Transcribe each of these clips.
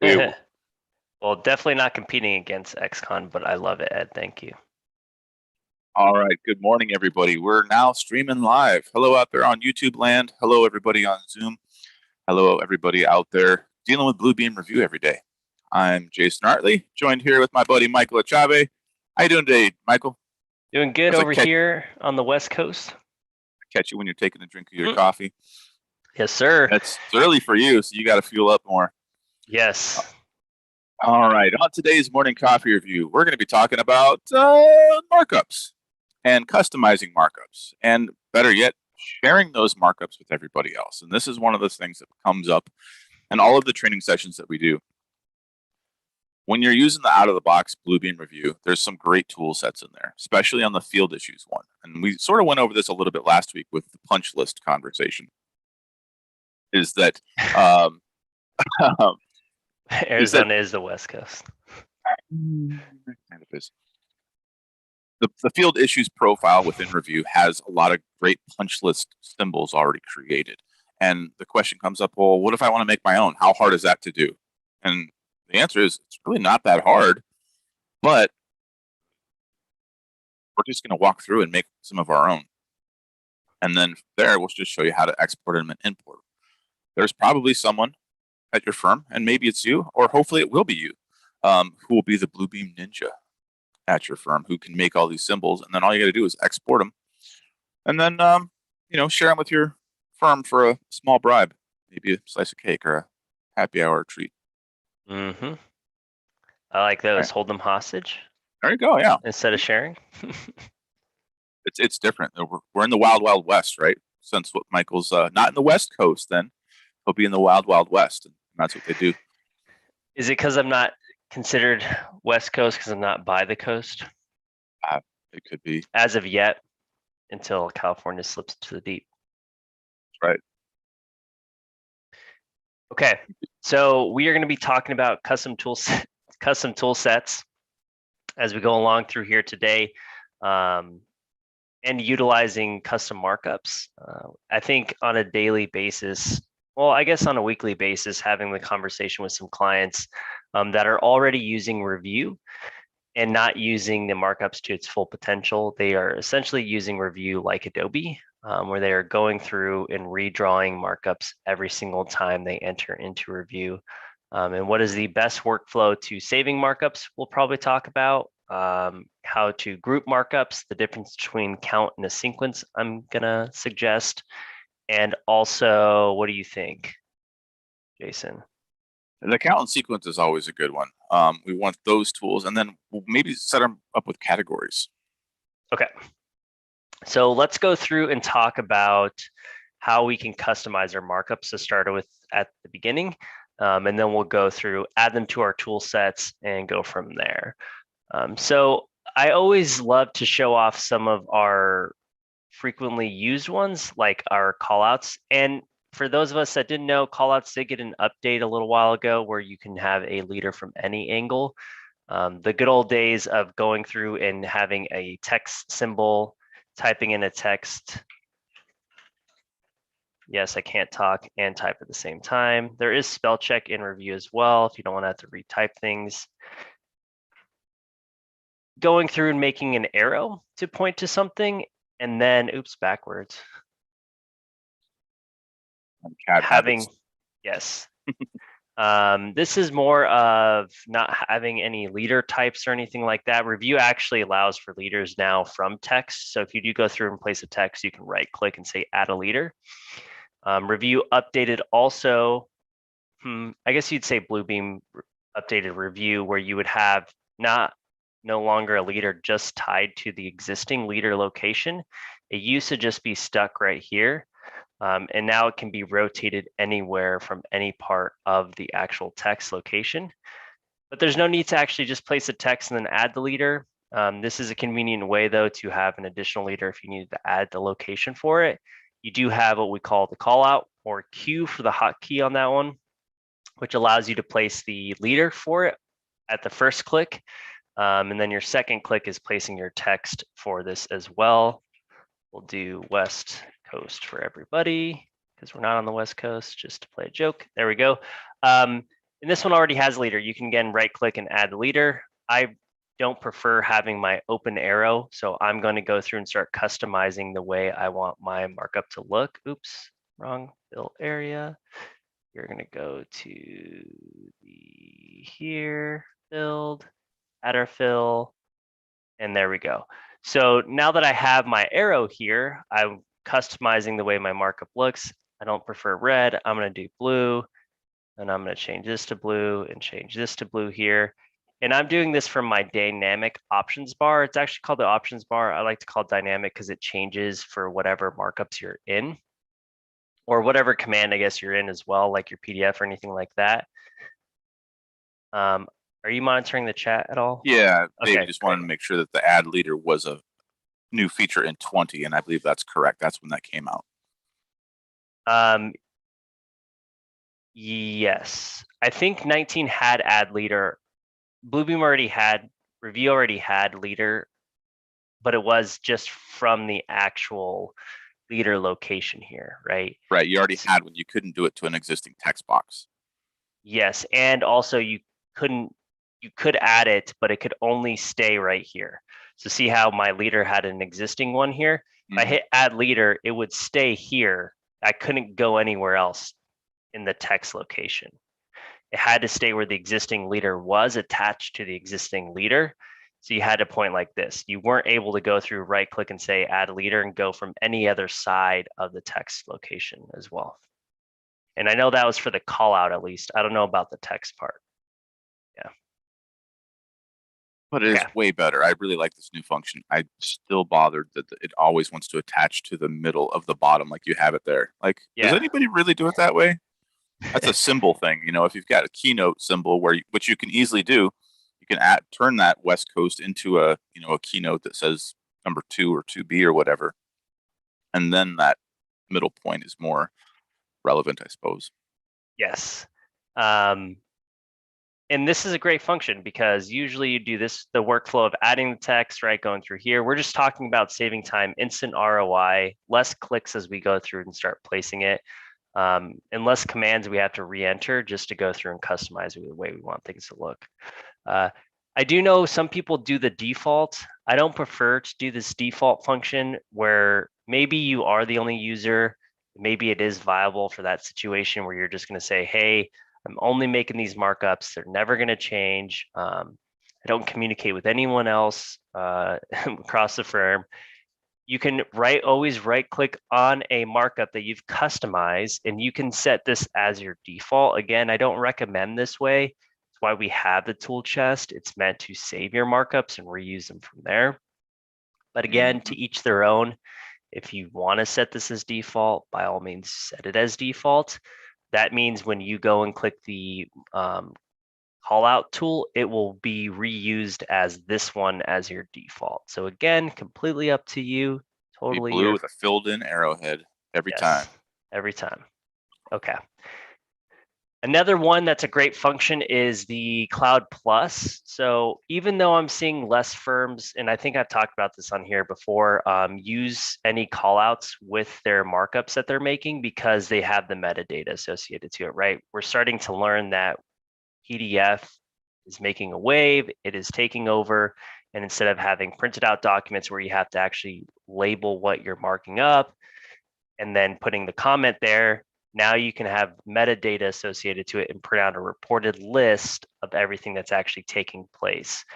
Ew. Well, definitely not competing against XCon, but I love it, Ed. Thank you. All right. Good morning, everybody. We're now streaming live. Hello out there on YouTube land. Hello, everybody on Zoom. Hello, everybody out there dealing with Bluebeam Review every day. I'm Jason Hartley, joined here with my buddy Michael Achave. How you doing today, Michael? Doing good As I over here on the West Coast. catch you when you're taking a drink of your coffee. Yes, sir. It's early for you, so you got to fuel up more. Yes. All right. On today's morning coffee review, we're going to be talking about markups and customizing markups, and better yet, sharing those markups with everybody else. And this is one of those things that comes up in all of the training sessions that we do. When you're using the out-of-the-box Bluebeam review, there's some great tool sets in there, especially on the field issues one. And we sort of went over this a little bit last week with the punch list conversation. Is that Arizona is the West Coast. Kind of is. The field issues profile within review has a lot of great punch list symbols already created. And the question comes up, well, what if I want to make my own? How hard is that to do? And the answer is it's really not that hard, but we're just going to walk through and make some of our own. And then there, we'll just show you how to export them and import them. There's probably someone at your firm, and maybe it's you, or hopefully it will be you, who will be the Bluebeam ninja at your firm, who can make all these symbols. And then all you got to do is export them, and then share them with your firm for a small bribe, maybe a slice of cake or a happy hour treat. Mm-hmm. I like those. Right. Hold them hostage. There you go. Yeah. Instead of sharing. It's different. We're in the wild, wild west, right? Since what Michael's not in the West Coast, then he'll be in the wild, wild west, and that's what they do. Is it because I'm not considered West Coast because I'm not by the coast? It could be. As of yet, until California slips to the deep. That's right. Okay, so we are going to be talking about custom tool sets as we go along through here today, and utilizing custom markups. I think on a daily basis, well, I guess on a weekly basis, having the conversation with some clients that are already using Revu and not using the markups to its full potential. They are essentially using Revu like Adobe, where they are going through and redrawing markups every single time they enter into Revu. And what is the best workflow to saving markups, we'll probably talk about. How to group markups, the difference between count and a sequence, I'm gonna suggest. And also, what do you think, Jason? The count and sequence is always a good one. We want those tools, and then we'll maybe set them up with categories. Okay. So let's go through and talk about how we can customize our markups to start with at the beginning. And then we'll go through, add them to our tool sets and go from there. So I always love to show off some of our frequently used ones, like our callouts. And for those of us that didn't know, callouts did get an update a little while ago where you can have a leader from any angle. The good old days of going through and having a text symbol, typing in a text. Yes, I can't talk and type at the same time. There is spell check in Revu as well if you don't want to have to retype things. Going through and making an arrow to point to something, and then, oops, backwards. Having, yes. This is more of not having any leader types or anything like that. Revu actually allows for leaders now from text. So if you do go through and place a text, you can right click and say add a leader. Revu updated also, I guess you'd say Bluebeam updated Revu, where you would have no longer a leader just tied to the existing leader location. It used to just be stuck right here. And now it can be rotated anywhere from any part of the actual text location. But there's no need to actually just place a text and then add the leader. This is a convenient way, though, to have an additional leader if you needed to add the location for it. You do have what we call the callout or Q for the hotkey on that one, which allows you to place the leader for it at the first click. And then your second click is placing your text for this as well. We'll do West Coast for everybody because we're not on the West Coast, just to play a joke. There we go. And this one already has leader. You can again right click and add leader. I don't prefer having my open arrow, so I'm going to go through and start customizing the way I want my markup to look. Oops, wrong fill area. You're going to go to the here, filled, add our fill, and there we go. So now that I have my arrow here, I'm customizing the way my markup looks. I don't prefer red. I'm going to do blue. And I'm going to change this to blue and change this to blue here. And I'm doing this from my dynamic options bar. It's actually called the options bar. I like to call it dynamic because it changes for whatever markups you're in or whatever command I guess you're in as well, like your PDF or anything like that. Are you monitoring the chat at all? Yeah, Dave Okay, just wanted to make sure that the add leader was a new feature in 20, and I believe that's correct. That's when that came out. Yes, I think 19 had add leader. Bluebeam already had, Revu already had leader, but it was just from the actual leader location here, right? Right, you already had one. You couldn't do it to an existing text box. Yes, and also you could add it, but it could only stay right here. So see how my leader had an existing one here? If I hit add leader, it would stay here. I couldn't go anywhere else in the text location. It had to stay where the existing leader was attached to the existing leader. So you had to point like this. You weren't able to go through right click and say add leader and go from any other side of the text location as well. And I know that was for the call out at least. I don't know about the text part. Yeah. But it is way better. I really like this new function. I'm still bothered that it always wants to attach to the middle of the bottom like you have it there. Like, does anybody really do it that way? That's a symbol thing. You know, if you've got a keynote symbol which you can easily do, you can turn that West Coast into a keynote that says number 2 or 2B or whatever. And then that middle point is more relevant, I suppose. Yes. And this is a great function because usually you do this, the workflow of adding the text, right, going through here. We're just talking about saving time, instant ROI, less clicks as we go through and start placing it, and less commands we have to re-enter just to go through and customize the way we want things to look. I do know some people do the default. I don't prefer to do this default function where maybe you are the only user. Maybe it is viable for that situation where you're just going to say, hey, I'm only making these markups. They're never going to change. I don't communicate with anyone else across the firm. You can always right click on a markup that you've customized and you can set this as your default. Again, I don't recommend this way. That's why we have the tool chest. It's meant to save your markups and reuse them from there. But again, to each their own. If you want to set this as default, by all means, set it as default. That means when you go and click the call out tool, it will be reused as this one as your default. So again, completely up to you. Totally blue with a filled in arrowhead every time. Every time. Okay. Another one that's a great function is the Cloud Plus. So even though I'm seeing less firms, and I think I've talked about this on here before, use any callouts with their markups that they're making because they have the metadata associated to it, right? We're starting to learn that PDF is making a wave, it is taking over, and instead of having printed out documents where you have to actually label what you're marking up and then putting the comment there, now you can have metadata associated to it and print out a reported list of everything that's actually taking place.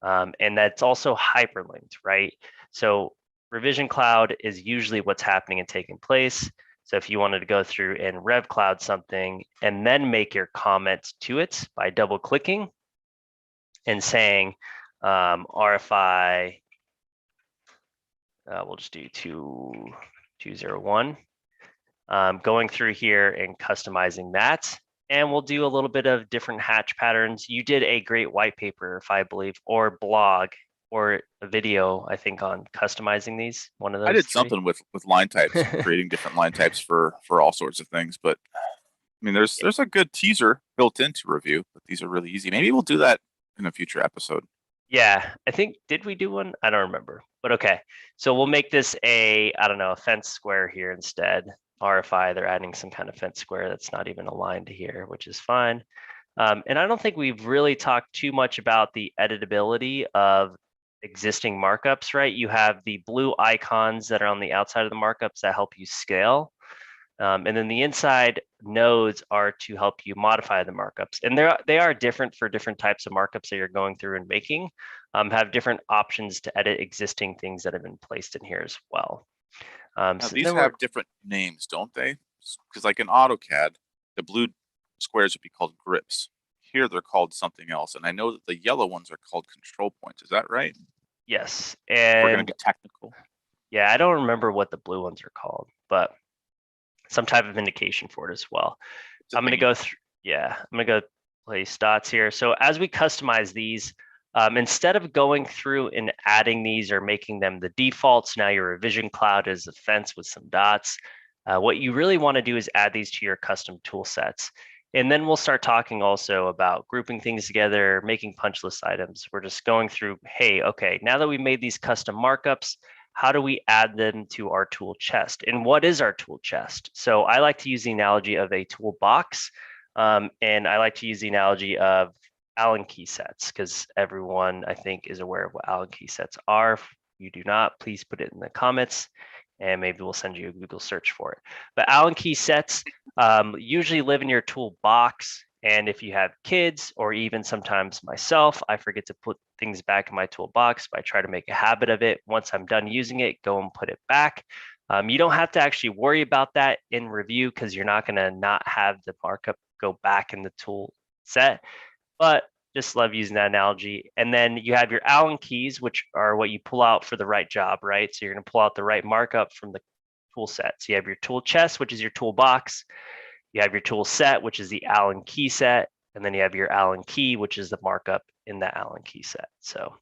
And that's also hyperlinked, right? So Revision Cloud is usually what's happening and taking place. So if you wanted to go through and Rev Cloud something and then make your comment to it by double clicking and saying RFI, we'll just do 201. Going through here and customizing that. And we'll do a little bit of different hatch patterns. You did a great white paper, if I believe, or blog, or a video, I think, on customizing these. One of those. I did something with line types, creating different line types for all sorts of things. But I mean, there's a good teaser built into Revu, but these are really easy. Maybe we'll do that in a future episode. Yeah, I think, did we do one? I don't remember, but okay. So we'll make this a fence square here instead. RFI, they're adding some kind of fence square that's not even aligned to here, which is fine. And I don't think we've really talked too much about the editability of existing markups, right? You have the blue icons that are on the outside of the markups that help you scale. And then the inside nodes are to help you modify the markups. And they are different for different types of markups that you're going through and making, have different options to edit existing things that have been placed in here as well. Now, these have different names, don't they? Because like in AutoCAD, the blue squares would be called grips. Here they're called something else. And I know that the yellow ones are called control points. Is that right? Yes. If we're going to And be technical. yeah, I don't remember what the blue ones are called, but some type of indication for it as well. I'm going to go through, yeah, I'm going to go place dots here. So as we customize these, instead of going through and adding these or making them the defaults, now your revision cloud is a fence with some dots. What you really want to do is add these to your custom tool sets. And then we'll start talking also about grouping things together, making punch list items. We're just going through, hey, okay, now that we made these custom markups, how do we add them to our tool chest? And what is our tool chest? So I like to use the analogy of a toolbox, and I like to use the analogy of Allen key sets, because everyone I think is aware of what Allen key sets are. If you do not, please put it in the comments, and maybe we'll send you a Google search for it. But Allen key sets usually live in your toolbox. And if you have kids, or even sometimes myself, I forget to put things back in my toolbox, but I try to make a habit of it. Once I'm done using it, go and put it back. You don't have to actually worry about that in review, because you're not going to not have the markup go back in the tool set. But just love using that analogy. And then you have your Allen keys, which are what you pull out for the right job, right? So you're going to pull out the right markup from the tool set. So you have your tool chest, which is your toolbox. You have your tool set, which is the Allen key set, and then you have your Allen key, which is the markup in the Allen key set. So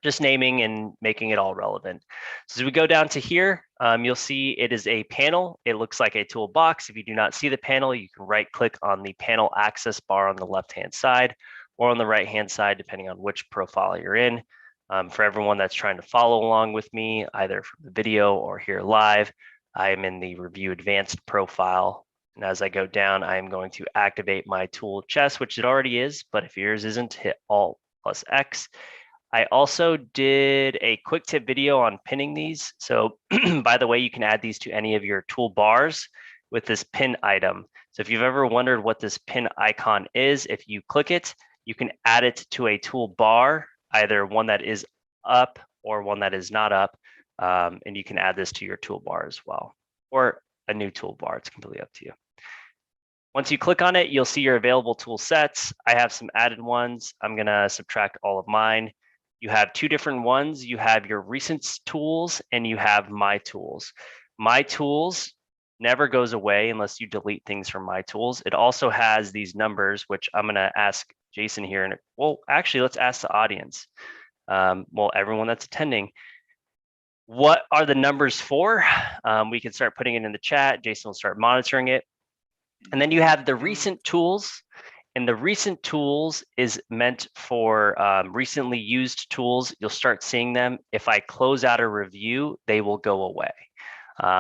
just naming and making it all relevant. So as we go down to here, you'll see it is a panel. It looks like a toolbox. If you do not see the panel, you can right click on the panel access bar on the left-hand side or on the right-hand side, depending on which profile you're in. For everyone that's trying to follow along with me, either from the video or here live, I am in the Review Advanced profile. And as I go down, I am going to activate my tool chest, which it already is, but if yours isn't, hit Alt plus X. I also did a quick tip video on pinning these. So by the way, you can add these to any of your toolbars with this pin item. So if you've ever wondered what this pin icon is, if you click it, you can add it to a toolbar, either one that is up or one that is not up. And you can add this to your toolbar as well, or a new toolbar. It's completely up to you. Once you click on it, you'll see your available tool sets. I have some added ones. I'm going to subtract all of mine. You have two different ones. You have your recent tools and you have my tools. My tools never goes away unless you delete things from my tools. It also has these numbers, which I'm going to ask Jason here. And well, actually, let's ask the audience. Well, everyone that's attending, what are the numbers for? We can start putting it in the chat. Jason will start monitoring it. And then you have the recent tools, and the recent tools is meant for recently used tools. You'll start seeing them. If I close out a review, they will go away.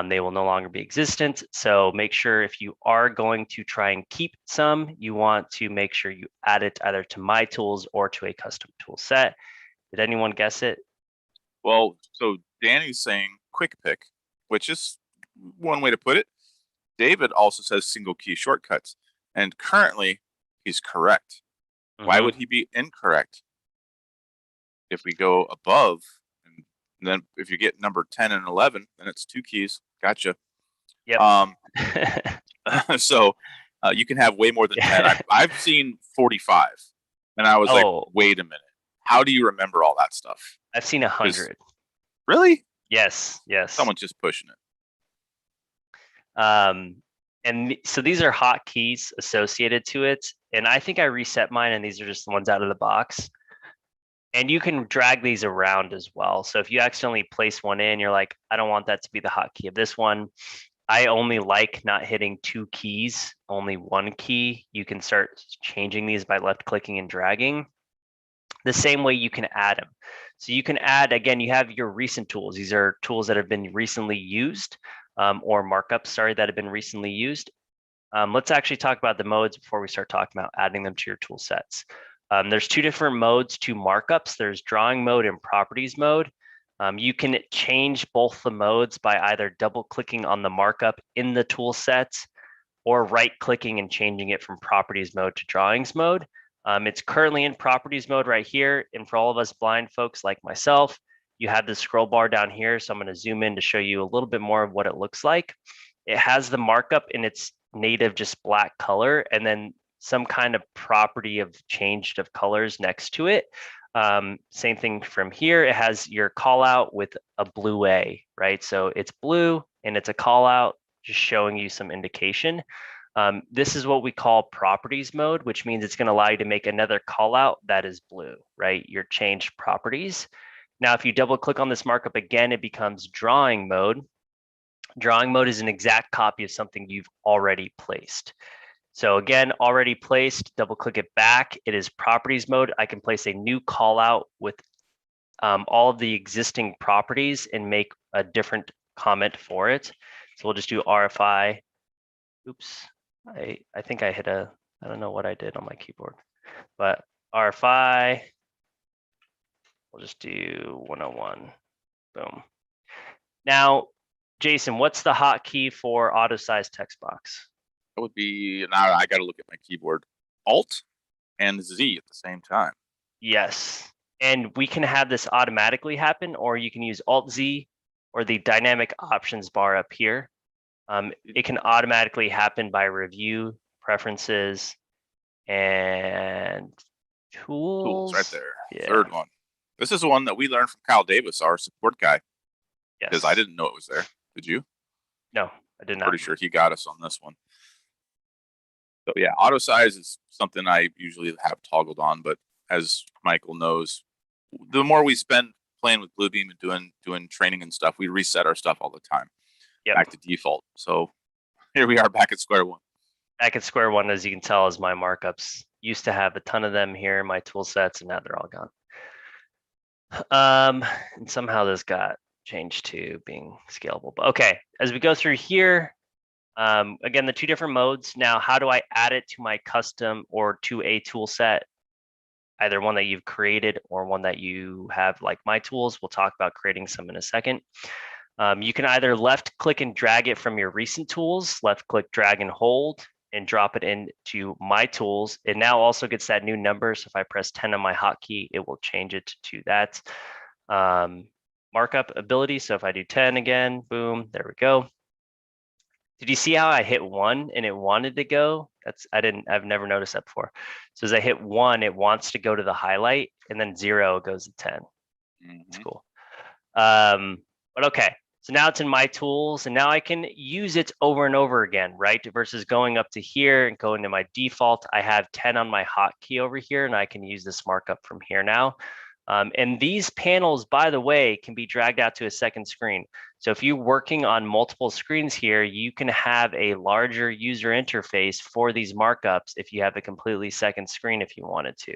They will no longer be existent. So make sure if you are going to try and keep some, you want to make sure you add it either to my tools or to a custom tool set. Did anyone guess it? Well, so Danny's saying quick pick, which is one way to put it. David also says single key shortcuts, and currently he's correct. Why would he be incorrect? If we go above, and then if you get number 10 and 11, then it's two keys. Gotcha. Yep. So you can have way more than 10. I've seen 45, and I was like, wait a minute. How do you remember all that stuff? I've seen 100. Really? Yes. Someone's just pushing it. And so these are hotkeys associated to it. And I think I reset mine, and these are just the ones out of the box. And you can drag these around as well. So if you accidentally place one in, you're like, I don't want that to be the hotkey of this one. I only like not hitting two keys, only one key. You can start changing these by left clicking and dragging. The same way you can add them. So you can add, again, you have your recent tools. These are tools that have been recently used, or markups, sorry, that have been recently used. Let's actually talk about the modes before we start talking about adding them to your tool sets. There's two different modes to markups. There's drawing mode and properties mode. You can change both the modes by either double clicking on the markup in the tool sets or right clicking and changing it from properties mode to drawings mode. It's currently in properties mode right here. And for all of us blind folks like myself, you have the scroll bar down here. So I'm going to zoom in to show you a little bit more of what it looks like. It has the markup in its native just black color, and then some kind of property of changed of colors next to it. Same thing from here. It has your call out with a blue A, right? So it's blue and it's a call out, just showing you some indication. This is what we call properties mode, which means it's going to allow you to make another call out that is blue, right? Your changed properties. Now, if you double click on this markup again, it becomes drawing mode. Drawing mode is an exact copy of something you've already placed. So again, already placed, double click it back. It is properties mode. I can place a new call out with all of the existing properties and make a different comment for it. So we'll just do RFI. Oops, I think I hit I don't know what I did on my keyboard, but RFI, we'll just do 101, boom. Now, Jason, what's the hotkey for auto size text box? That would be, now I got to look at my keyboard, Alt and Z at the same time. Yes, and we can have this automatically happen, or you can use Alt Z or the dynamic options bar up here. It can automatically happen by review, preferences, and tools. Right there. Yeah. Third one. This is one that we learned from Kyle Davis, our support guy. Yes. Because I didn't know it was there. Did you? No, I did not. Pretty sure he got us on this one. So yeah, auto size is something I usually have toggled on, but as Michael knows, the more we spend playing with Bluebeam and doing training and stuff, we reset our stuff all the time. Yep. Back to default. So here we are back at square one. Back at square one, as you can tell, is my markups. Used to have a ton of them here in my tool sets, and now they're all gone. And somehow this got changed to being scalable. But okay, as we go through here, again, the two different modes. Now, how do I add it to my custom or to a tool set? Either one that you've created or one that you have like my tools. We'll talk about creating some in a second. You can either left click and drag it from your recent tools, left click, drag and hold, and drop it into my tools. It now also gets that new number. So if I press 10 on my hotkey, it will change it to that markup ability. So if I do 10 again, boom, there we go. Did you see how I hit 1 and it wanted to go? I've never noticed that before. So as I hit 1, it wants to go to the highlight, and then 0 goes to 10. It's cool. But okay, so now it's in my tools, and now I can use it over and over again, right? Versus going up to here and going to my default, I have 10 on my hotkey over here, and I can use this markup from here now. And these panels, by the way, can be dragged out to a second screen. So if you're working on multiple screens here, you can have a larger user interface for these markups if you have a completely second screen if you wanted to.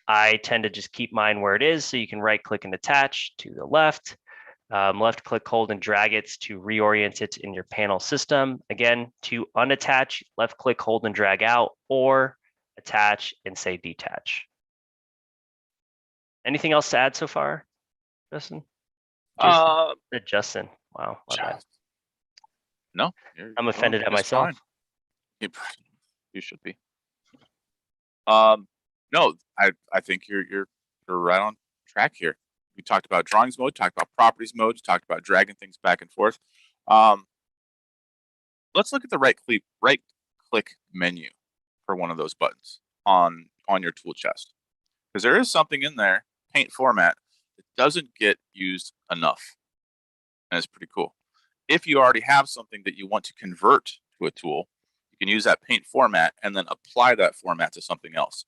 I tend to just keep mine where it is, so you can right click and attach to the left, left click, hold and drag it to reorient it in your panel system. Again, to unattach, left click, hold and drag out, or attach and say detach. Anything else to add so far, Justin? Justin. Wow. No. I'm offended at myself. Fine. You should be. No, I think you're right on track here. We talked about drawings mode, talked about properties mode, talked about dragging things back and forth. Let's look at the right click menu for one of those buttons on your tool chest, because there is something in there, paint format, that doesn't get used enough, and it's pretty cool. If you already have something that you want to convert to a tool, you can use that paint format and then apply that format to something else.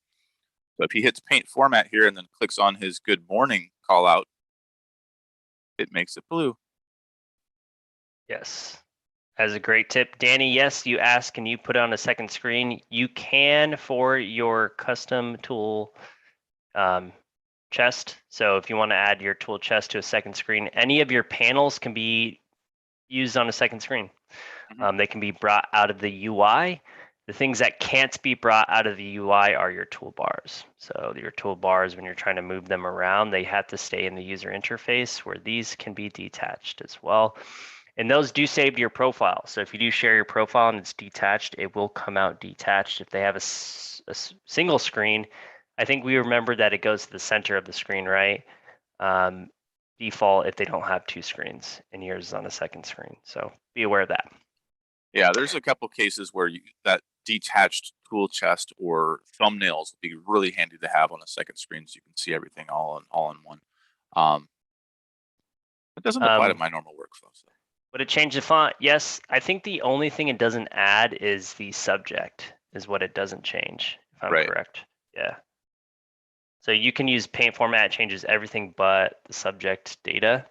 So if he hits paint format here and then clicks on his good morning call out, it makes it blue. Yes. As a great tip, Danny, yes, you asked, can you put it on a second screen? You can for your custom tool chest. So if you want to add your tool chest to a second screen, any of your panels can be used on a second screen. Mhm. They can be brought out of the UI. The things that can't be brought out of the UI are your toolbars. So your toolbars, when you're trying to move them around, they have to stay in the user interface, where these can be detached as well. And those do save to your profile. So if you do share your profile and it's detached, it will come out detached. If they have a single screen, I think we remember that it goes to the center of the screen, right? Default if they don't have two screens, and yours is on a second screen. So be aware of that. Yeah, there's a couple cases where that detached tool chest or thumbnails would be really handy to have on a second screen, so you can see everything all in one. It doesn't apply to my normal workflow. So. Would it change the font? Yes. I think the only thing it doesn't add is the subject, is what it doesn't change, if I'm correct. Yeah. So you can use paint format, it changes everything but the subject data,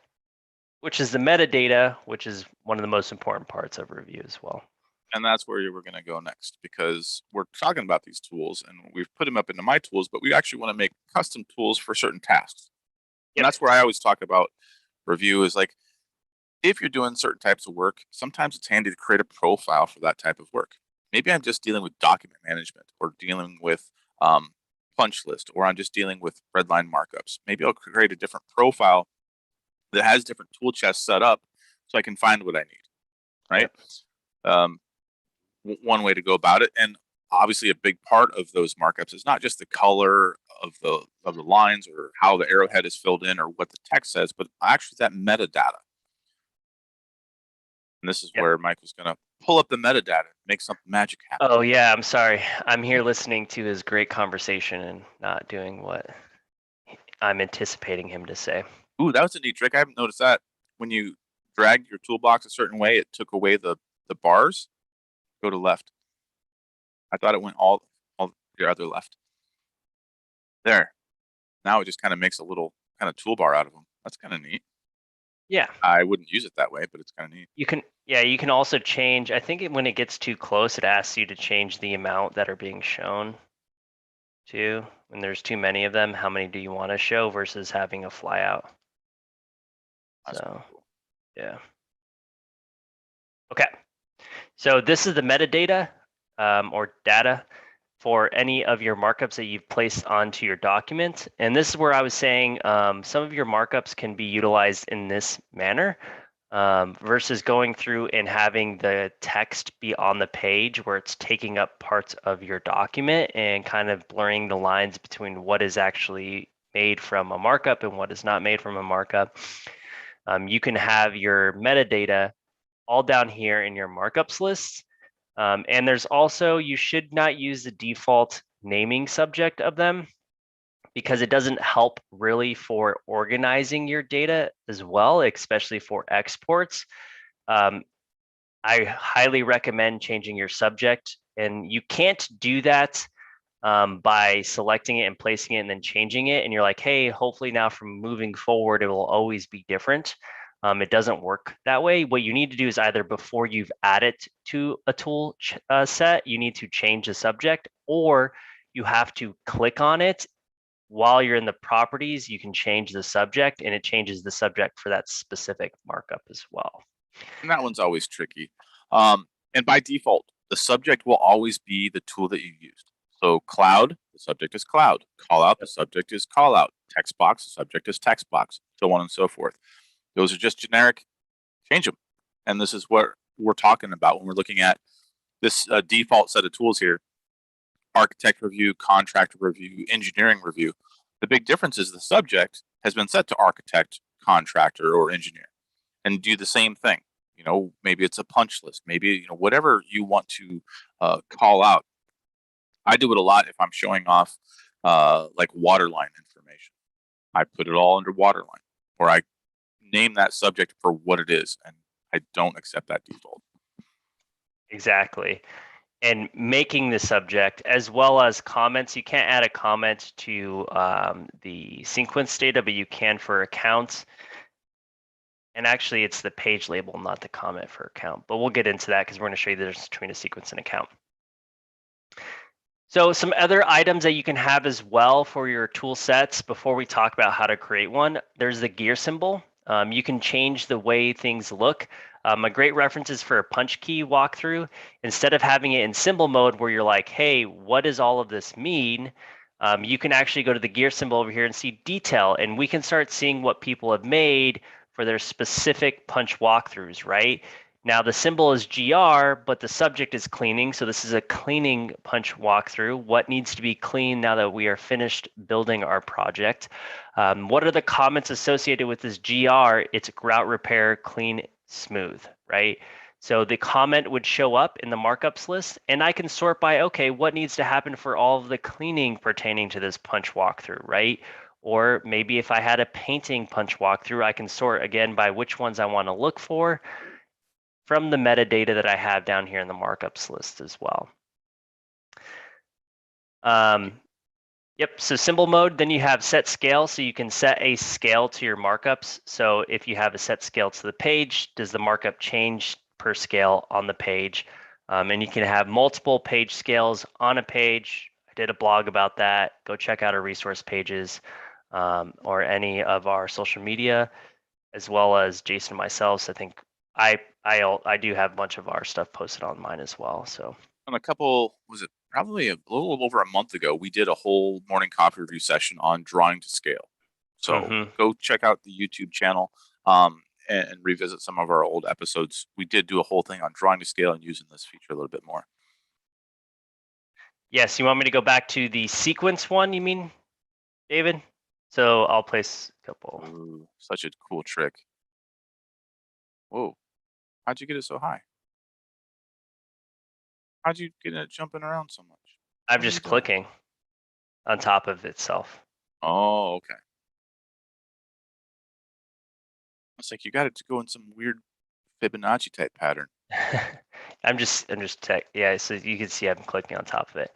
which is the metadata, which is one of the most important parts of Revu as well. And that's where we're going to go next, because we're talking about these tools and we've put them up into my tools, but we actually want to make custom tools for certain tasks. Yep. And that's where I always talk about Revu is like, if you're doing certain types of work, sometimes it's handy to create a profile for that type of work. Maybe I'm just dealing with document management or dealing with punch list, or I'm just dealing with redline markups. Maybe I'll create a different profile that has different tool chests set up so I can find what I need, right? Yep. One way to go about it. And obviously a big part of those markups is not just the color of the lines or how the arrowhead is filled in or what the text says, but actually that metadata. And this is where Michael's going to pull up the metadata, make something magic happen. Oh yeah, I'm sorry. I'm here listening to his great conversation and not doing what I'm anticipating him to say. Ooh, that was a neat trick. I haven't noticed that. When you dragged your toolbox a certain way, it took away the bars. Go to left. I thought it went all the other left. There. Now it just kind of makes a little kind of toolbar out of them. That's kind of neat. Yeah. I wouldn't use it that way, but it's kind of neat. You can also change, I think when it gets too close, it asks you to change the amount that are being shown too. When there's too many of them, how many do you want to show versus having a flyout? So, cool. Yeah. Okay. So this is the metadata or data for any of your markups that you've placed onto your document. And this is where I was saying some of your markups can be utilized in this manner versus going through and having the text be on the page where it's taking up parts of your document and kind of blurring the lines between what is actually made from a markup and what is not made from a markup. You can have your metadata all down here in your markups list. And there's also, you should not use the default naming subject of them because it doesn't help really for organizing your data as well, especially for exports. I highly recommend changing your subject, and you can't do that by selecting it and placing it and then changing it. And you're like, hey, hopefully now from moving forward, it will always be different. It doesn't work that way. What you need to do is either before you've added to a tool set, you need to change the subject, or you have to click on it while you're in the properties. You can change the subject and it changes the subject for that specific markup as well. And that one's always tricky. And by default, the subject will always be the tool that you used. So cloud, the subject is cloud. Callout, the subject is callout. Text box, the subject is text box, so on and so forth. Those are just generic. Change them. And this is what we're talking about when we're looking at this default set of tools here. Architect review, contractor review, engineering review. The big difference is the subject has been set to architect, contractor, or engineer, and do the same thing. You know, maybe it's a punch list, maybe, whatever you want to call out. I do it a lot if I'm showing off like waterline information. I put it all under waterline, or I name that subject for what it is, and I don't accept that default. Exactly. And making the subject as well as comments. You can't add a comment to the sequence data, but you can for accounts. And actually, it's the page label, not the comment for account. But we'll get into that because we're going to show you the difference between a sequence and account. So some other items that you can have as well for your tool sets before we talk about how to create one. There's the gear symbol. You can change the way things look. A great reference is for a punch key walkthrough. Instead of having it in symbol mode where you're like, hey, what does all of this mean? You can actually go to the gear symbol over here and see detail, and we can start seeing what people have made for their specific punch walkthroughs, right? Now the symbol is GR, but the subject is cleaning. So this is a cleaning punch walkthrough. What needs to be cleaned now that we are finished building our project? What are the comments associated with this GR? It's grout repair, clean, smooth, right? So the comment would show up in the markups list, and I can sort by, okay, what needs to happen for all of the cleaning pertaining to this punch walkthrough, right? Or maybe if I had a painting punch walkthrough, I can sort again by which ones I want to look for from the metadata that I have down here in the markups list as well. Yep, so symbol mode, then you have set scale. So you can set a scale to your markups. So if you have a set scale to the page, does the markup change per scale on the page? And you can have multiple page scales on a page. I did a blog about that. Go check out our resource pages or any of our social media, as well as Jason and myself. So I think I do have a bunch of our stuff posted on mine as well. So On a couple, was it probably a little over a month ago, we did a whole morning copy review session on drawing to scale. So go check out the YouTube channel and revisit some of our old episodes. We did do a whole thing on drawing to scale and using this feature a little bit more. Yes, you want me to go back to the sequence one, you mean, David? So I'll place a couple. Ooh, such a cool trick. Whoa, how'd you get it so high? How'd you get it jumping around so much? I'm just clicking on top of itself. Oh, okay. It's like you got it to go in some weird Fibonacci type pattern. I'm just yeah, so you can see I'm clicking on top of it.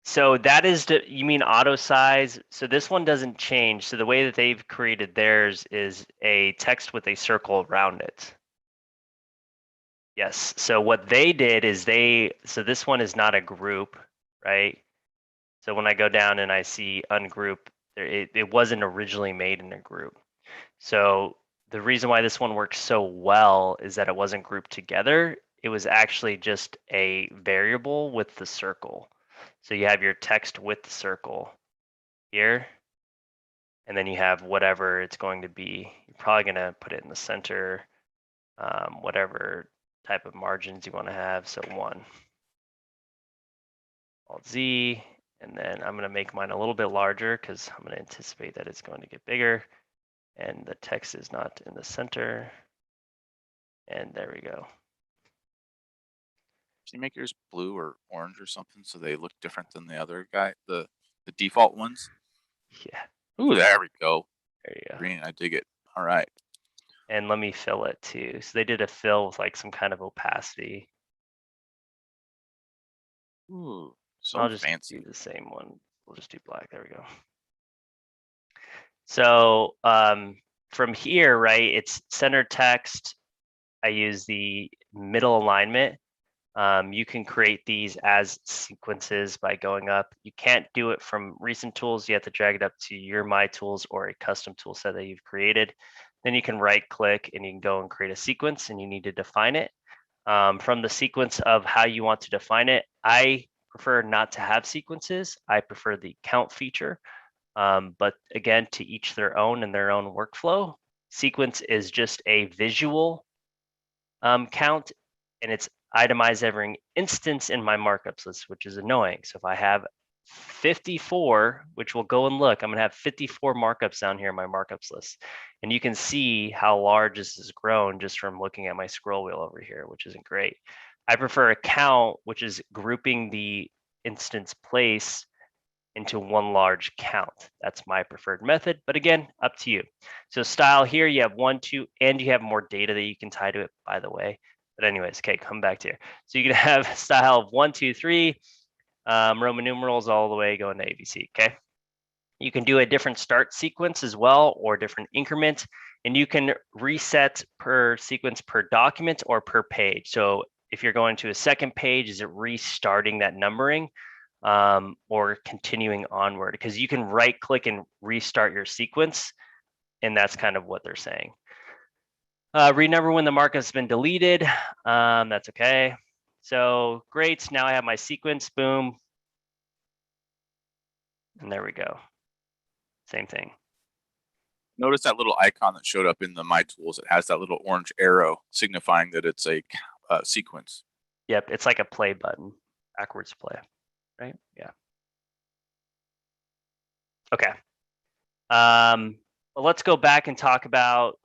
So that is you mean auto size. So this one doesn't change. So the way that they've created theirs is a text with a circle around it. Yes. So what they did is so this one is not a group, right? So when I go down and I see ungroup, it wasn't originally made in a group. So the reason why this one works so well is that it wasn't grouped together. It was actually just a variable with the circle. So you have your text with the circle here, and then you have whatever it's going to be. You're probably going to put it in the center, whatever type of margins you want to have. So 1, Alt Z, and then I'm going to make mine a little bit larger because I'm going to anticipate that it's going to get bigger. And the text is not in the center. And there we go. Can you make yours blue or orange or something so they look different than the other guy, the default ones? Yeah. Ooh, there we go. There you go. Green, I dig it. All right. And let me fill it too. So they did a fill with like some kind of opacity. Ooh, so I'll just fancy. do the same one. We'll just do black. There we go. So from here, right, it's center text. I use the middle alignment. You can create these as sequences by going up. You can't do it from recent tools. You have to drag it up to your My Tools or a custom tool set that you've created. Then you can right click and you can go and create a sequence, and you need to define it. From the sequence of how you want to define it, I prefer not to have sequences. I prefer the count feature. But again, to each their own and their own workflow. Sequence is just a visual count, and it's itemized every instance in my markups list, which is annoying. So if I have 54, which we'll go and look, I'm gonna have 54 markups down here in my markups list. And you can see how large this has grown just from looking at my scroll wheel over here, which isn't great. I prefer a count, which is grouping the instance place into one large count. That's my preferred method, but again, up to you. So style here, you have 1, 2, and you have more data that you can tie to it, by the way. But anyways, okay, come back to here. So you can have style of 1, 2, 3, Roman numerals all the way going to ABC, okay? You can do a different start sequence as well, or different increment, and you can reset per sequence per document or per page. So if you're going to a second page, is it restarting that numbering? or continuing onward, because you can right click and restart your sequence, and that's kind of what they're saying. Renumber when the markup has been deleted. That's okay. So great, now I have my sequence, boom. And there we go. Same thing. Notice that little icon that showed up in the My Tools. It has that little orange arrow signifying that it's a sequence. Yep, it's like a play button, backwards play, right? Yeah. Okay. Well, let's go back and talk about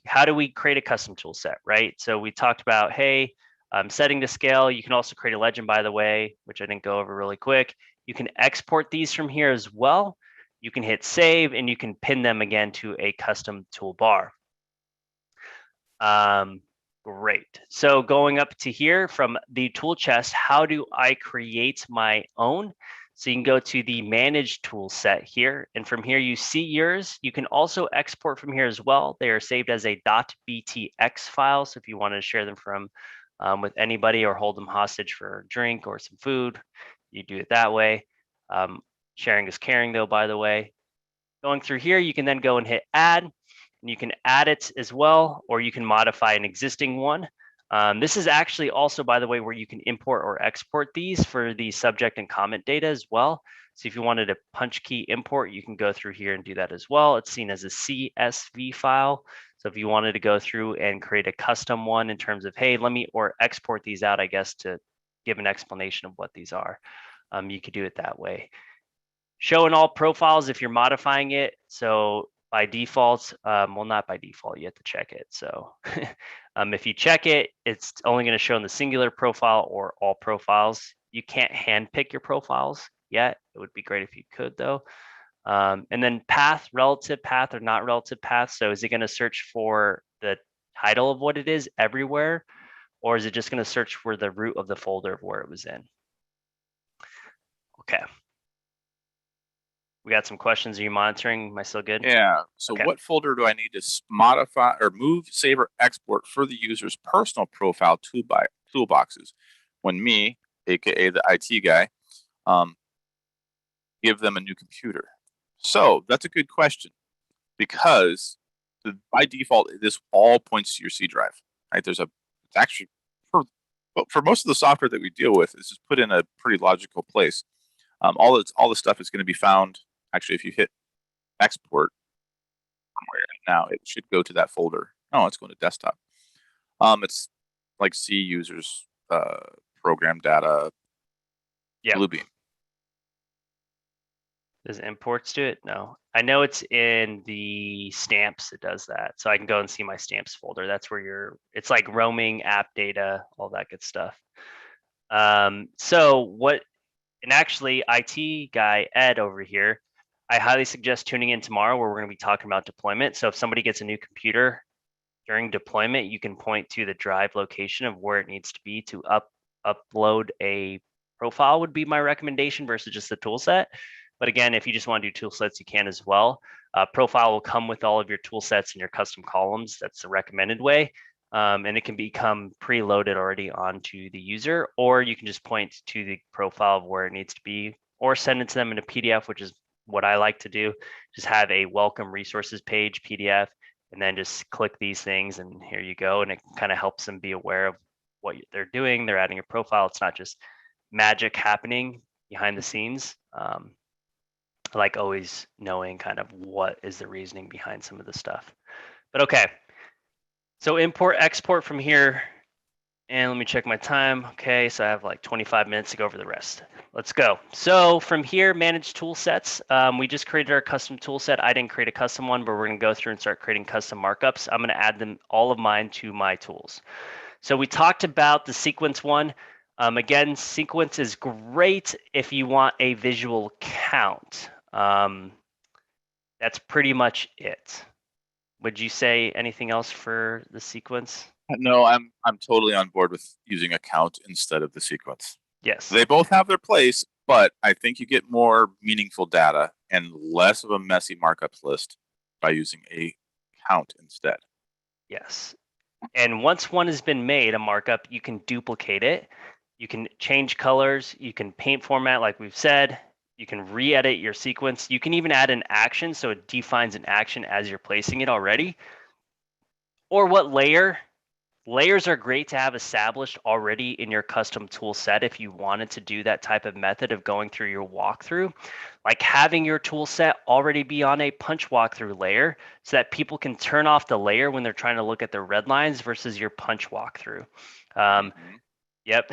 how do we create a custom tool set, right? So we talked about, hey, setting to scale. You can also create a legend, by the way, which I didn't go over really quick. You can export these from here as well. You can hit save, and you can pin them again to a custom toolbar. Great. So going up to here from the tool chest, how do I create my own? So you can go to the manage tool set here, and from here you see yours. You can also export from here as well. They are saved as a .btx file. So if you wanted to share them from with anybody or hold them hostage for a drink or some food, you do it that way. Sharing is caring though, by the way. Going through here, you can then go and hit add, and you can add it as well, or you can modify an existing one. This is actually also, by the way, where you can import or export these for the subject and comment data as well. So if you wanted a punch key import, you can go through here and do that as well. It's seen as a CSV file. So if you wanted to go through and create a custom one in terms of, hey, or export these out, I guess, to give an explanation of what these are, you could do it that way. Show in all profiles if you're modifying it. So by default, well, not by default, you have to check it. So if you check it, it's only going to show in the singular profile or all profiles. You can't handpick your profiles yet. It would be great if you could, though. And then path, relative path or not relative path. So is it going to search for the title of what it is everywhere? Or is it just going to search for the root of the folder of where it was in? Okay. We got some questions. Are you monitoring? Am I still good? Yeah. So Okay. what folder do I need to modify or move, save, or export for the user's personal profile toolboxes when me, aka the IT guy, give them a new computer? So that's a good question, because by default, this all points to your C drive, right? It's actually, for most of the software that we deal with, it's just put in a pretty logical place. All the stuff is going to be found. Actually, if you hit export somewhere now, it should go to that folder. Oh, it's going to desktop. It's like C users, program data, Bluebeam. Does imports do it? No. I know it's in the stamps. It does that. So I can go and see my stamps folder. That's where it's like roaming, app data, all that good stuff. And actually IT guy, Ed over here, I highly suggest tuning in tomorrow where we're going to be talking about deployment. So if somebody gets a new computer during deployment, you can point to the drive location of where it needs to be to upload a profile would be my recommendation versus just the tool set. But again, if you just want to do tool sets, you can as well. Profile will come with all of your tool sets and your custom columns. That's the recommended way. And it can become preloaded already onto the user, or you can just point to the profile of where it needs to be, or send it to them in a PDF, which is what I like to do. Just have a welcome resources page PDF, and then just click these things, and here you go. And it kind of helps them be aware of what they're doing. They're adding a profile. It's not just magic happening behind the scenes. I like always knowing kind of what is the reasoning behind some of the stuff. But okay, so import, export from here. And let me check my time. Okay, so I have like 25 minutes to go over the rest. Let's go. So from here, manage tool sets. We just created our custom tool set. I didn't create a custom one, but we're going to go through and start creating custom markups. I'm going to add all of mine to my tools. So we talked about the sequence one. Again, sequence is great if you want a visual count. That's pretty much it. Would you say anything else for the sequence? No, I'm totally on board with using a count instead of the sequence. Yes. They both have their place, but I think you get more meaningful data and less of a messy markups list by using a count instead. Yes. And once one has been made, a markup, you can duplicate it. You can change colors. You can paint format, like we've said. You can re-edit your sequence. You can even add an action, so it defines an action as you're placing it already. Or what layer. Layers are great to have established already in your custom tool set if you wanted to do that type of method of going through your walkthrough. Like having your tool set already be on a punch walkthrough layer so that people can turn off the layer when they're trying to look at their red lines versus your punch walkthrough. Yep.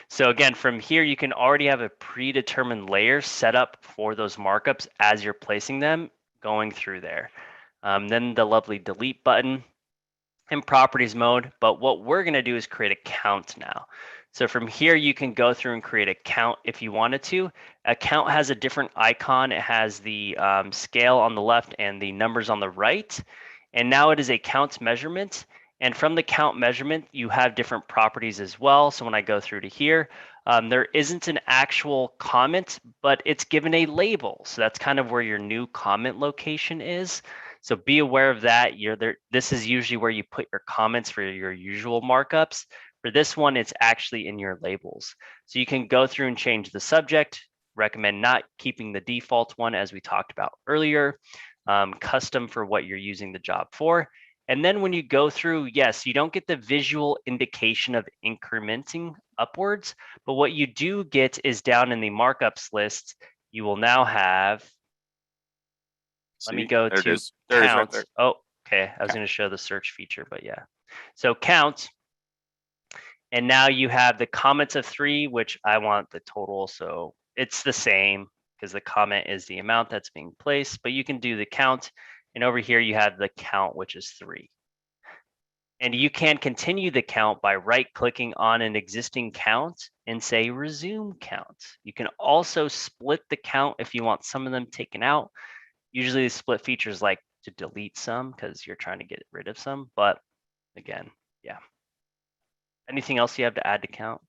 So again, from here, you can already have a predetermined layer set up for those markups as you're placing them going through there. Then the lovely delete button in properties mode. But what we're going to do is create a count now. So from here, you can go through and create a count if you wanted to. A count has a different icon. It has the scale on the left and the numbers on the right. And now it is a count measurement. And from the count measurement, you have different properties as well. So when I go through to here, there isn't an actual comment, but it's given a label. So that's kind of where your new comment location is. So be aware of that. You're there. This is usually where you put your comments for your usual markups. For this one, it's actually in your labels. So you can go through and change the subject. Recommend not keeping the default one as we talked about earlier. Custom for what you're using the job for. And then when you go through, yes, you don't get the visual indication of incrementing upwards, but what you do get is down in the markups list, you will now have, let me go there it to is. There it is right count. there. Oh, okay. I was Count. going to show the search feature, but yeah. So count. And now you have the comments of 3, which I want the total. So it's the same because the comment is the amount that's being placed, but you can do the count. And over here, you have the count, which is 3. And you can continue the count by right-clicking on an existing count and say resume count. You can also split the count if you want some of them taken out. Usually the split features like to delete some because you're trying to get rid of some. But again, yeah. Anything else you have to add to count?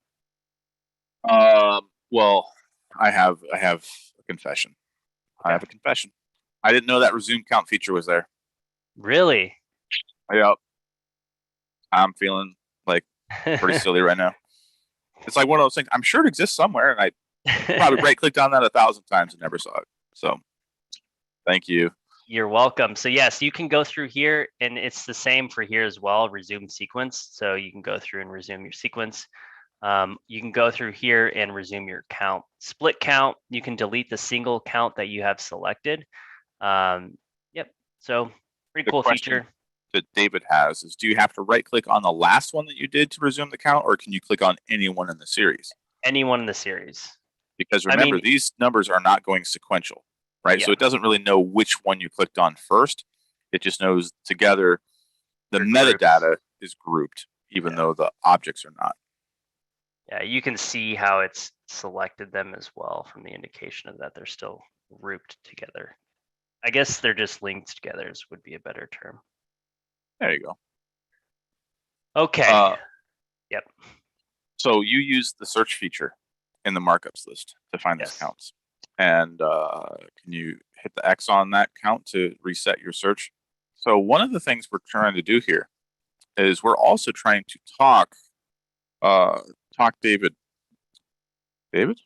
Well, I have a confession. Okay. I have a confession. I didn't know that resume count feature was there. Really? Yep. I'm feeling like pretty silly right now. It's like one of those things. I'm sure it exists somewhere, and I probably right-clicked on that 1,000 times and never saw it. So, thank you. You're welcome. So yes, you can go through here, and it's the same for here as well. Resume sequence. So you can go through and resume your sequence. You can go through here and resume your count. Split count. You can delete the single count that you have selected. Yep. So pretty cool feature that David has is, do you have to right-click on the last one that you did to resume the count, or can you click on anyone in the series? Anyone in the series. Because remember, these numbers are not going sequential, right? Yeah. So it doesn't really know which one you clicked on first. It just knows together the metadata is grouped, even though the objects are not. Yeah, you can see how it's selected them as well from the indication of that they're still grouped together. I guess they're just linked together would be a better term. There you go. Okay. Yep. So you use the search feature in the markups list to find those counts. And can you hit the X on that count to reset your search? So one of the things we're trying to do here is we're also trying to talk David. David?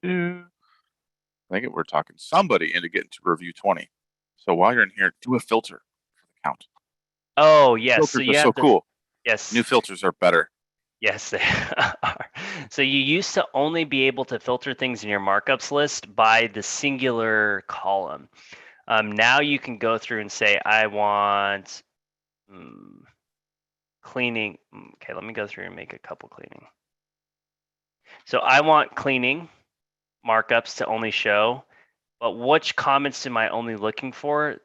I think we're talking somebody into getting to review 20. So while you're in here, do a filter for the count. Oh, yes. Filters are so cool. Yes. New filters are better. Yes, they are. So you used to only be able to filter things in your markups list by the singular column. Now you can go through and say, I want cleaning. Okay, let me go through and make a couple cleaning. So I want cleaning markups to only show, but which comments am I only looking for?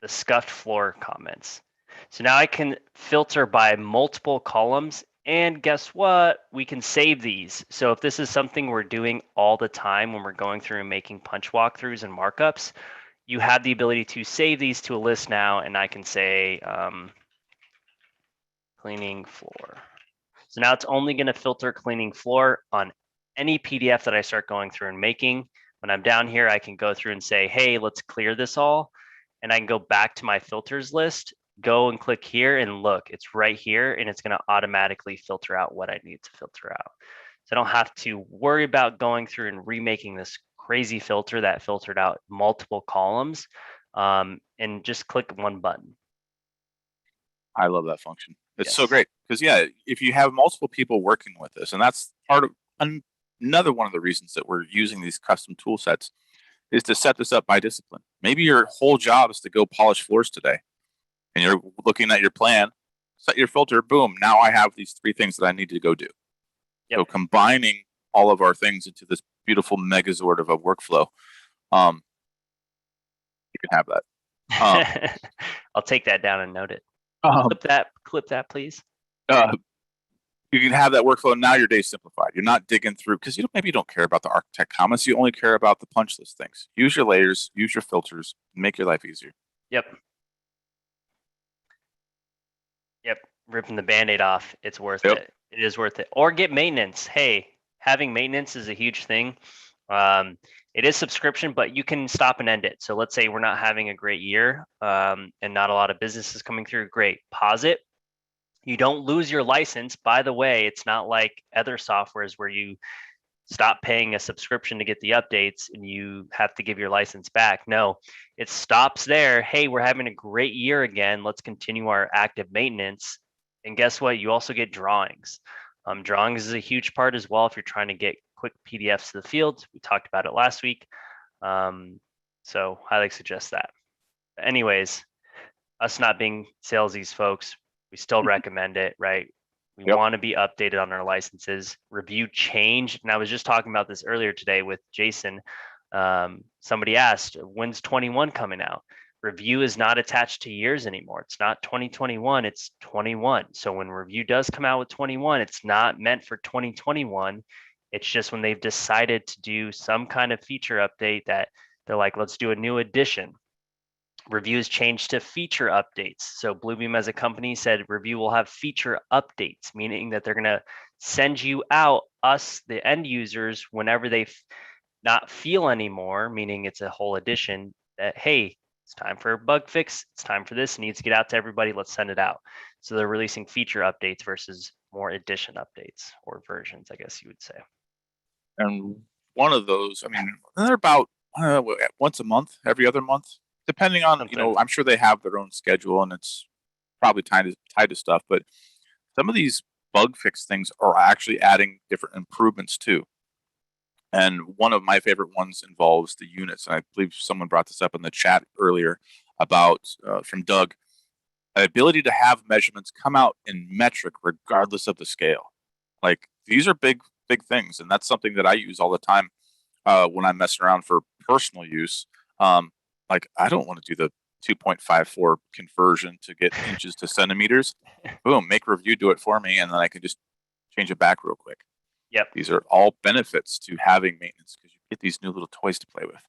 The scuffed floor comments. So now I can filter by multiple columns, and guess what? We can save these. So if this is something we're doing all the time when we're going through and making punch walkthroughs and markups, you have the ability to save these to a list now, and I can say cleaning floor. So now it's only going to filter cleaning floor on any PDF that I start going through and making. When I'm down here, I can go through and say, hey, let's clear this all. And I can go back to my filters list, go and click here, and look, it's right here, and it's going to automatically filter out what I need to filter out. So I don't have to worry about going through and remaking this crazy filter that filtered out multiple columns, and just click one button. I love that function. It's so Yes. great because yeah, if you have multiple people working with this, and that's part of another one of the reasons that we're using these custom tool sets is to set this up by discipline. Maybe your whole job is to go polish floors today, and you're looking at your plan, set your filter, boom. Now I have these 3 things that I need to go do. Yep. So combining all of our things into this beautiful megazord of a workflow, you can have that. I'll take that down and note it. Clip that, please. You can have that workflow. Now your day's simplified. You're not digging through because maybe you don't care about the architect comments. You only care about the punch list things. Use your layers, use your filters, make your life easier. Yep. Ripping the Band-Aid off. It's worth it. It is worth it. Or get maintenance. Hey, having maintenance is a huge thing. It is subscription, but you can stop and end it. So let's say we're not having a great year, and not a lot of business is coming through. Great. Pause it. You don't lose your license. By the way, it's not like other softwares where you stop paying a subscription to get the updates and you have to give your license back. No, it stops there. Hey, we're having a great year again. Let's continue our active maintenance. And guess what? You also get drawings. Drawings is a huge part as well if you're trying to get quick PDFs to the field. We talked about it last week. So highly suggest that. Anyways, us not being salesies folks, we still recommend it, right? We want to be updated on our licenses. Review change. And I was just talking about this earlier today with Jason. Somebody asked, when's 21 coming out? Review is not attached to years anymore. It's not 2021, it's 21. So when review does come out with 21, it's not meant for 2021. It's just when they've decided to do some kind of feature update that they're like, let's do a new edition. Reviews changed to feature updates. So Bluebeam as a company said Review will have feature updates, meaning that they're going to send you out, us, the end users, whenever they not feel anymore, meaning it's a whole edition, that, hey, it's time for a bug fix. It's time for this. It needs to get out to everybody. Let's send it out. So they're releasing feature updates versus more edition updates or versions, I guess you would say. And one of those, I mean, they're about once a month, every other month, depending on, I'm sure they have their own schedule and it's probably tied to stuff, but some of these bug fix things are actually adding different improvements too. And one of my favorite ones involves the units. And I believe someone brought this up in the chat earlier about from Doug, the ability to have measurements come out in metric regardless of the scale. Like these are big things, and that's something that I use all the time when I'm messing around for personal use. Like I don't want to do the 2.54 conversion to get inches to centimeters. Boom, make Review do it for me, and then I can just change it back real quick. Yep. These are all benefits to having maintenance because you get these new little toys to play with.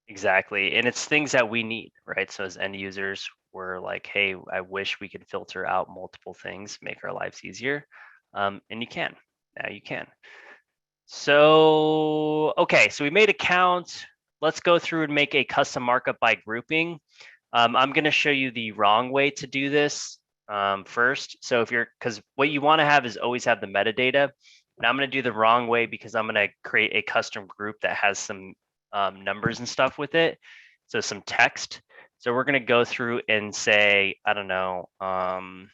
Exactly. And it's things that we need, right? So as end users, we're like, hey, I wish we could filter out multiple things, make our lives easier. And you can. Now you can. So, okay, so we made a count. Let's go through and make a custom markup by grouping. I'm going to show you the wrong way to do this first. So because what you want to have is always have the metadata. And I'm going to do the wrong way because I'm going to create a custom group that has some numbers and stuff with it. So some text. So we're going to go through and say, I don't know, what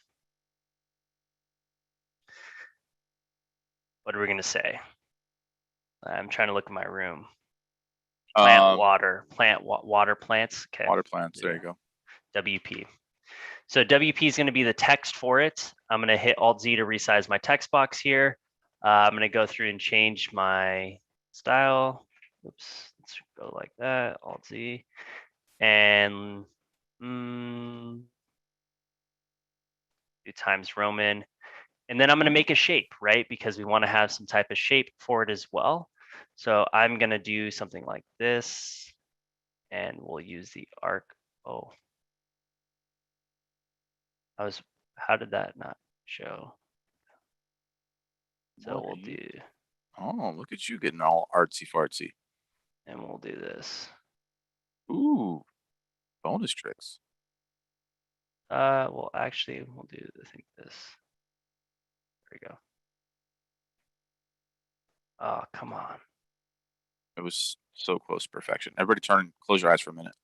are we going to say? I'm trying to look in my room. Water plants. Okay. Water plants. There you go. WP. So WP is going to be the text for it. I'm going to hit Alt Z to resize my text box here. I'm going to go through and change my style. Oops, let's go like that. Alt Z, and do Times Roman. And then I'm going to make a shape, right? Because we want to have some type of shape for it as well. So I'm going to do something like this, and we'll use the arc. Oh, how did that not show? So we'll do. Oh, look at you getting all artsy fartsy. And we'll do this. Ooh, bonus tricks. Well, actually, we'll do, I think, this. There we go. Oh, come on. It was so close to perfection. Everybody close your eyes for a minute.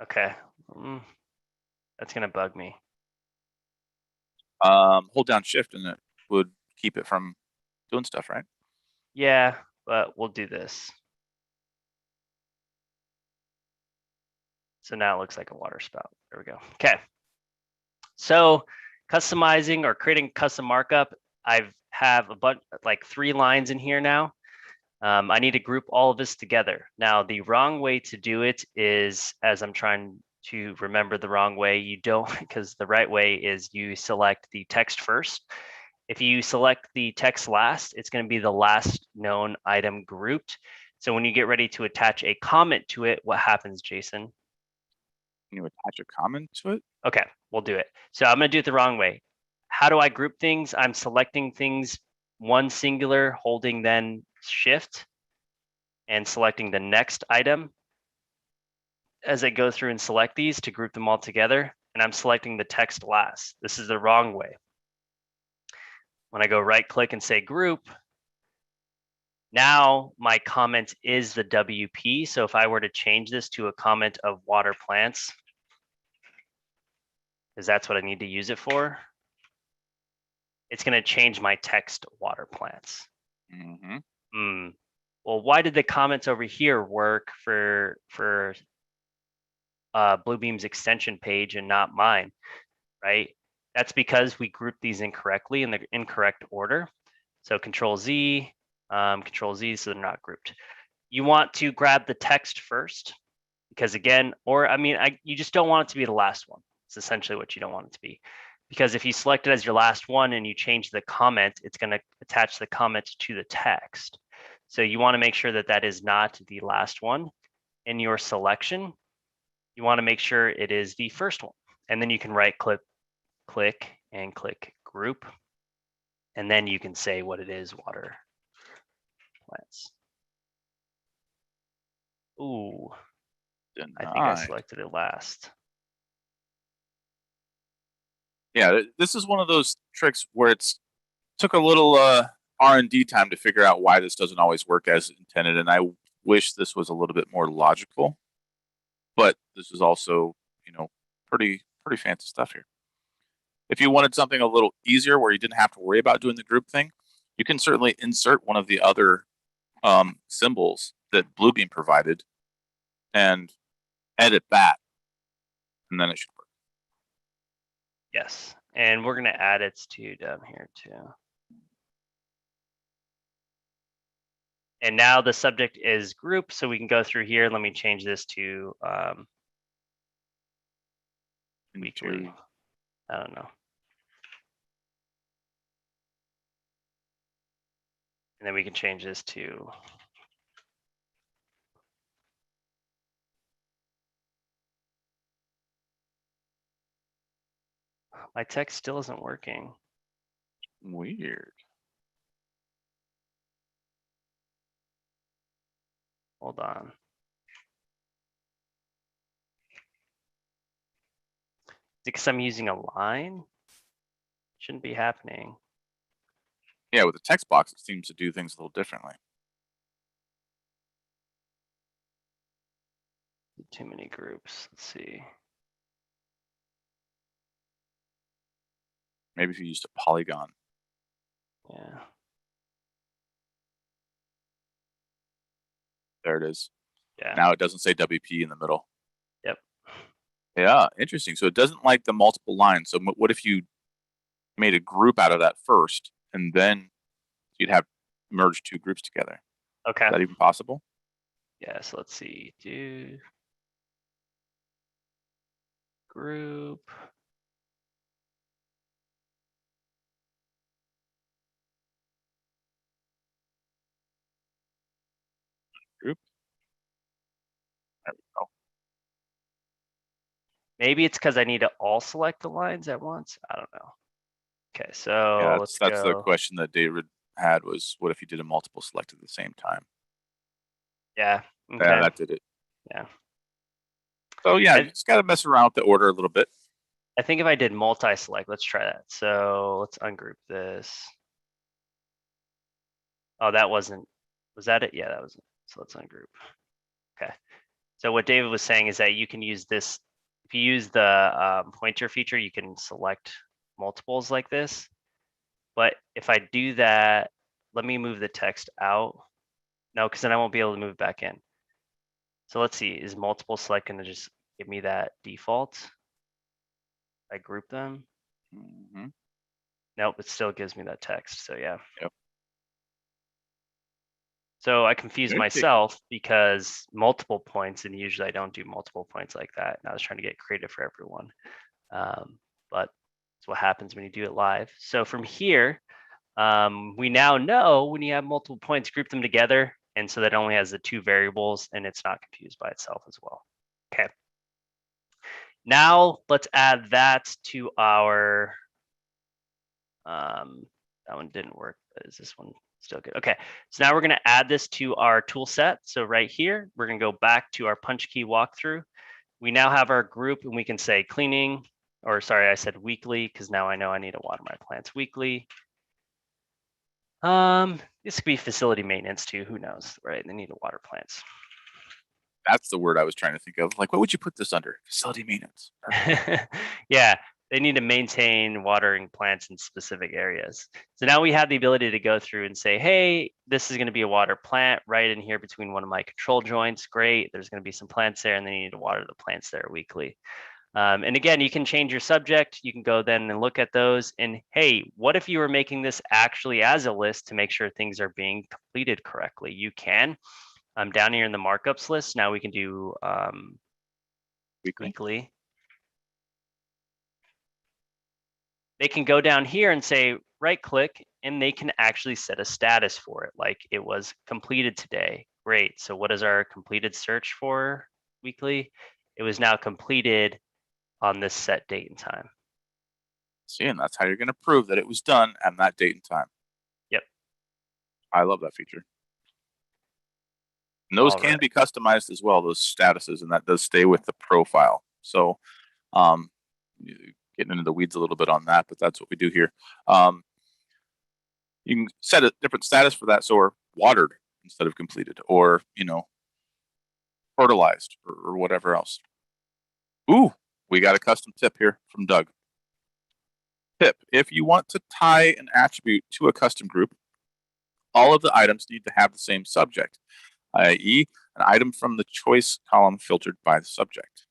Okay. That's gonna bug me. Hold down shift and it would keep it from doing stuff, right? Yeah, but we'll do this. So now it looks like a water spout. There we go. Okay. So customizing or creating custom markup, I have a bunch, like 3 lines in here now. I need to group all of this together. Now, the wrong way to do it is, as I'm trying to remember the wrong way, you don't, because the right way is you select the text first. If you select the text last, it's going to be the last known item grouped. So when you get ready to attach a comment to it, what happens, Jason? Can you attach a comment to it? Okay, we'll do it. So I'm going to do it the wrong way. How do I group things? I'm selecting things one singular, holding then shift and selecting the next item as I go through and select these to group them all together. And I'm selecting the text last. This is the wrong way. When I go right click and say group, now my comment is the WP. So if I were to change this to a comment of water plants, because that's what I need to use it for, it's going to change my text water plants. Well, why did the comments over here work for Bluebeam's extension page and not mine, right? That's because we grouped these incorrectly in the incorrect order. So Control Z, so they're not grouped. You want to grab the text first, because again, or I mean, you just don't want it to be the last one. It's essentially what you don't want it to be. Because if you select it as your last one and you change the comment, it's going to attach the comment to the text. So you want to make sure that that is not the last one in your selection. You want to make sure it is the first one. And then you can right click and click group. And then you can say what it is, water plants. Ooh, Denied. I think I selected it last. Yeah, this is one of those tricks where it's took a little R&D time to figure out why this doesn't always work as intended, and I wish this was a little bit more logical. But this is also, pretty fancy stuff here. If you wanted something a little easier where you didn't have to worry about doing the group thing, you can certainly insert one of the other symbols that Bluebeam provided and edit that, and then it should work. Yes, and we're going to add it to down here too. And now the subject is group, so we can go through here. Let me change this to weekly. I don't know. And then we can change this to my text still isn't working. Weird. Hold on. Because I'm using a line? Shouldn't be happening. Yeah, with the text box, it seems to do things a little differently. Too many groups. Let's see. Maybe if you used a polygon. Yeah. There it is. Yeah. Now it doesn't say WP in the middle. Yep. Yeah, interesting. So it doesn't like the multiple lines. So what if you made a group out of that first, and then you'd have merged 2 groups together? Okay. Is that even possible? Yeah, so let's see. Do group. Group. There we go. Maybe it's because I need to all select the lines at once. I don't know. Okay, so Yeah, let's that's go. the question that David had, was what if you did a multiple select at the same time? Yeah. Okay. Yeah, that did it. Yeah. So yeah, you just got to mess around with the order a little bit. I think if I did multi-select, let's try that. So let's ungroup this. Oh, that wasn't, was that it? Yeah, that was it. So let's ungroup. Okay. So what David was saying is that you can use this, if you use the pointer feature, you can select multiples like this. But if I do that, let me move the text out. No, because then I won't be able to move it back in. So let's see, is multiple select going to just give me that default? I group them. Mm-hmm. Nope, it still gives me that text. So yeah. Yep. So I confused Okay. myself because multiple points, and usually I don't do multiple points like that. And I was trying to get creative for everyone. But it's what happens when you do it live. So from here, we now know when you have multiple points, group them together. And so that only has the two variables and it's not confused by itself as well. Okay. Now let's add that to our, that one didn't work. Is this one still good? Okay, so now we're gonna add this to our tool set. So right here, we're gonna go back to our punch key walkthrough. We now have our group and we can say cleaning, or sorry, I said weekly, because now I know I need to water my plants weekly. This could be facility maintenance too, who knows, right? They need to water plants. That's the word I was trying to think of. Like, what would you put this under? Facility maintenance. Yeah, they need to maintain watering plants in specific areas. So now we have the ability to go through and say, hey, this is going to be a water plant right in here between one of my control joints. Great. There's going to be some plants there and they need to water the plants there weekly. And again, you can change your subject. You can go then and look at those. And hey, what if you were making this actually as a list to make sure things are being completed correctly? You can. Down here in the markups list, now we can do weekly. They can go down here and say right click and they can actually set a status for it. Like it was completed today. Great. So what is our completed search for weekly? It was now completed on this set date and time. See, and that's how you're going to prove that it was done at that date and time. Yep. I love that feature. And those can be customized as well, those statuses, and that does stay with the profile. So getting into the weeds a little bit on that, but that's what we do here. You can set a different status for that, so we're watered instead of completed, or fertilized, or whatever else. Ooh, we got a custom tip here from Doug. Tip: if you want to tie an attribute to a custom group, all of the items need to have the same subject, i.e., an item from the choice column filtered by the subject.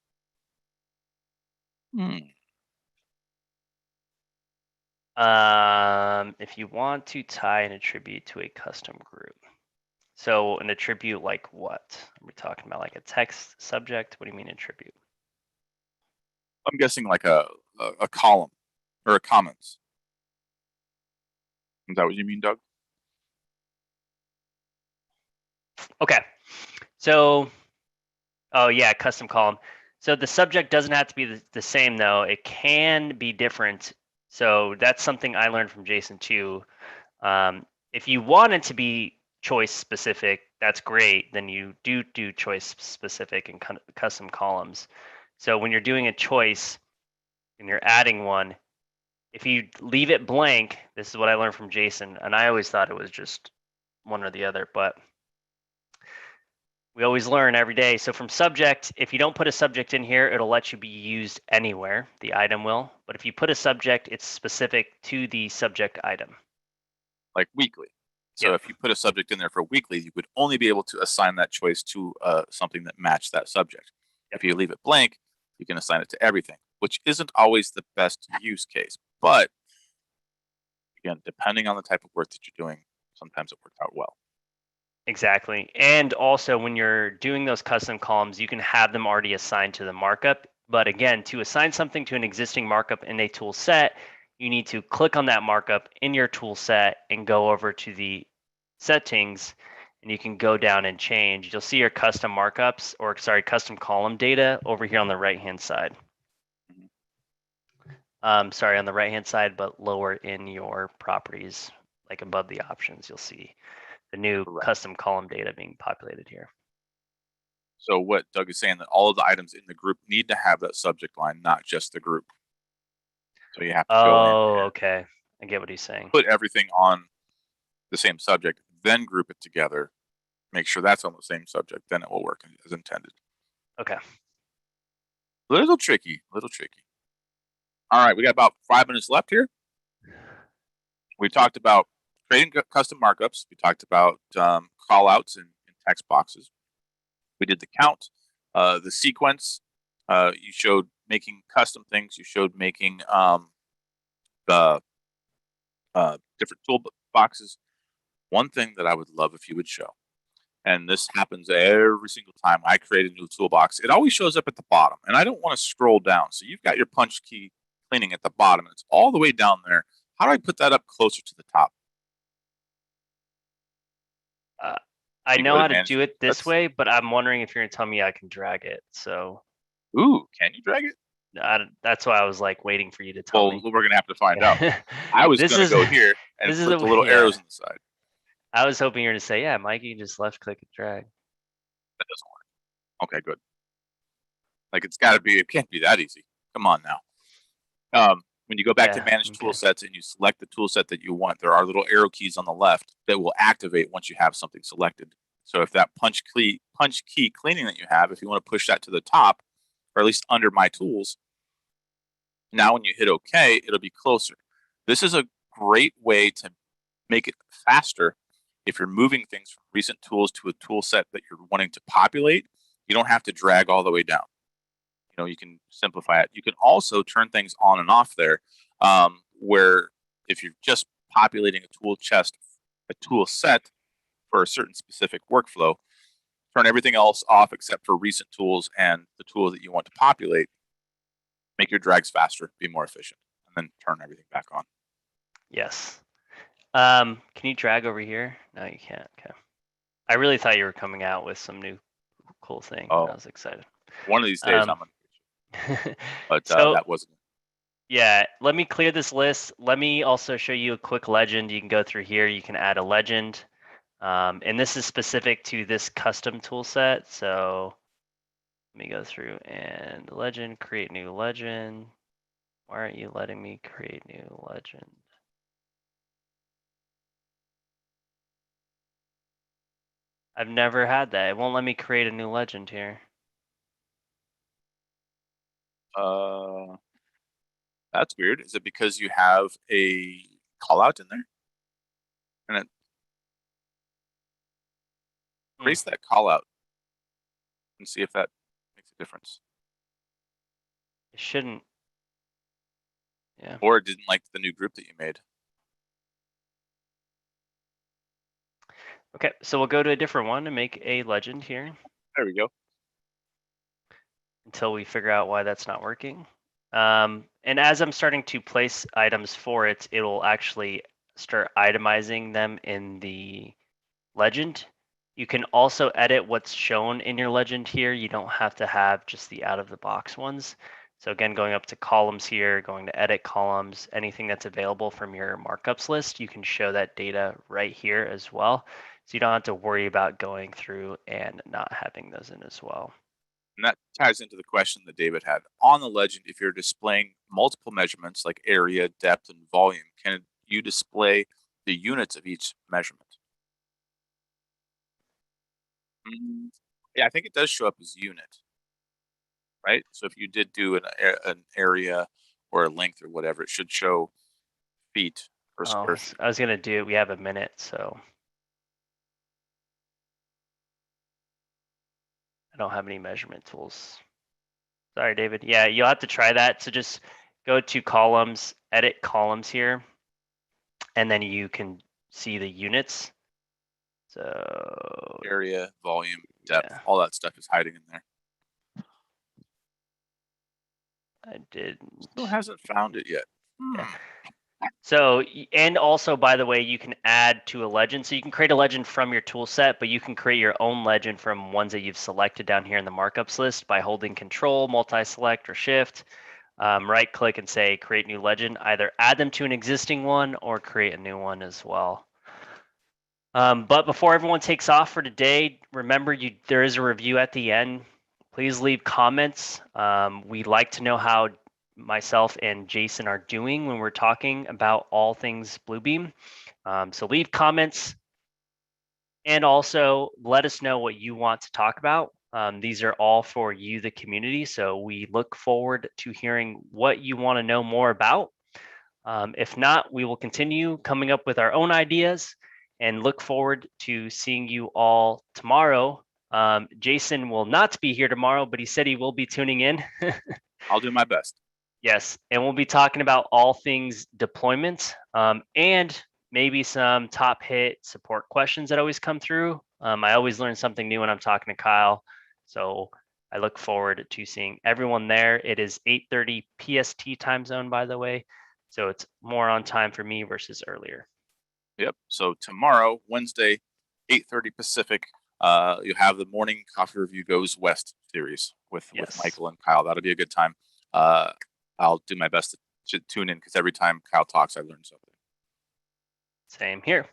If you want to tie an attribute to a custom group, so an attribute like what? Are we talking about like a text subject? What do you mean attribute? I'm guessing like a column or a comments. Is that what you mean, Doug? Okay. So, oh yeah, custom column. So the subject doesn't have to be the same though. It can be different. So that's something I learned from Jason too. If you want it to be choice specific, that's great. Then you do choice specific and custom columns. So when you're doing a choice and you're adding one, if you leave it blank, this is what I learned from Jason, and I always thought it was just one or the other, but we always learn every day. So from subject, if you don't put a subject in here, it'll let you be used anywhere. The item will. But if you put a subject, it's specific to the subject item. Like weekly. So if you put a subject in there for weekly, you would only be able to assign that choice to something that matched that subject. If you leave it blank, you can assign it to everything, which isn't always the best use case. But again, depending on the type of work that you're doing, sometimes it works out well. Exactly. And also when you're doing those custom columns, you can have them already assigned to the markup. But again, to assign something to an existing markup in a tool set, you need to click on that markup in your tool set and go over to the settings, and you can go down and change. You'll see your custom markups, or sorry, custom column data over here on the right-hand side. Sorry, on the right-hand side, but lower in your properties, like above the options, you'll see the new custom column data being populated here. So what Doug is saying, that all of the items in the group need to have that subject line, not just the group. So you have to go in. Oh, okay. I get what he's saying. Put everything on the same subject. then group it together, make sure that's on the same subject, then it will work as intended. Okay. Little tricky. All right, we got about 5 minutes left here. We talked about creating custom markups. We talked about callouts and text boxes. We did the count, the sequence. You showed making custom things. You showed making the different tool boxes. One thing that I would love if you would show, and this happens every single time I create a new toolbox, it always shows up at the bottom, and I don't want to scroll down. So you've got your punch key cleaning at the bottom, and it's all the way down there. How do I put that up closer to the top? I know how to do it this way, but I'm wondering if you're going to tell me I can drag it. So, ooh, can you drag it? That's why I was like waiting for you to tell me. Well, we're going to have to find out. I was going to go here and click the little arrows on the side. I was hoping you were to say, yeah, Mike, you can just left click and drag. That doesn't work. Okay, good. Like it can't be that easy. Come on now. When you go back to manage tool sets and you select the tool set that you want, there are little arrow keys on the left that will activate once you have something selected. So if that punch key cleaning that you have, if you want to push that to the top, or at least under my tools, now when you hit OK, it'll be closer. This is a great way to make it faster. If you're moving things from recent tools to a tool set that you're wanting to populate, you don't have to drag all the way down. You can simplify it. You can also turn things on and off there, where if you're just populating a tool chest, a tool set for a certain specific workflow, turn everything else off except for recent tools and the tools that you want to populate. Make your drags faster, be more efficient, and then turn everything back on. Yes. Can you drag over here? No, you can't. Okay. I really thought you were coming out with some new cool thing. Oh, I was excited. One of these days I'm gonna. But that wasn't. Yeah, let me clear this list. Let me also show you a quick legend. You can go through here. You can add a legend. And this is specific to this custom tool set. So let me go through and legend, create new legend. Why aren't you letting me create new legend? I've never had that. It won't let me create a new legend here. That's weird. Is it because you have a callout in there? And it erase that callout and see if that makes a difference. It shouldn't. Yeah. Or it didn't like the new group that you made. Okay, so we'll go to a different one and make a legend here. There we go. Until we figure out why that's not working. And as I'm starting to place items for it, it will actually start itemizing them in the legend. You can also edit what's shown in your legend here. You don't have to have just the out-of-the-box ones. So again, going up to columns here, going to edit columns, anything that's available from your markups list, you can show that data right here as well. So you don't have to worry about going through and not having those in as well. And that ties into the question that David had. On the legend, if you're displaying multiple measurements like area, depth, and volume, can you display the units of each measurement? Yeah, I think it does show up as unit, right? So if you did do an area or a length or whatever, it should show feet or square feet. I was going to do it. We have a minute, so. I don't have any measurement tools. Sorry, David. Yeah, you'll have to try that. So just go to columns, edit columns here, and then you can see the units. So area, volume, depth, all that stuff is hiding in there. I did. Still hasn't found it yet. Yeah. So, and also, by the way, you can add to a legend. So you can create a legend from your tool set, but you can create your own legend from ones that you've selected down here in the markups list by holding Control, multi-select, or Shift. Right click and say create new legend. Either add them to an existing one or create a new one as well. But before everyone takes off for today, remember there is a review at the end. Please leave comments. We'd like to know how myself and Jason are doing when we're talking about all things Bluebeam. So leave comments. And also let us know what you want to talk about. These are all for you, the community. So we look forward to hearing what you want to know more about. If not, we will continue coming up with our own ideas and look forward to seeing you all tomorrow. Jason will not be here tomorrow, but he said he will be tuning in. I'll do my best. Yes, and we'll be talking about all things deployment and maybe some top hit support questions that always come through. I always learn something new when I'm talking to Kyle. So I look forward to seeing everyone there. It is 8:30 PST time zone, by the way. So it's more on time for me versus earlier. Yep. So tomorrow, Wednesday, 8:30 Pacific, you have the morning coffee review goes west series with Michael and Kyle. That'll be a good time. I'll do my best to tune in because every time Kyle talks, I learn something. Same here.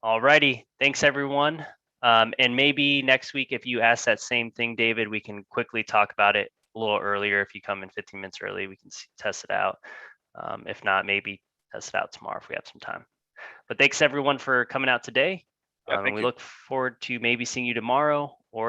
Alrighty. Thanks, everyone. And maybe next week, if you ask that same thing, David, we can quickly talk about it a little earlier. If you come in 15 minutes early, we can test it out. If not, maybe test it out tomorrow if we have some time. But thanks, everyone, for coming out today. Yeah, we look forward to maybe seeing you tomorrow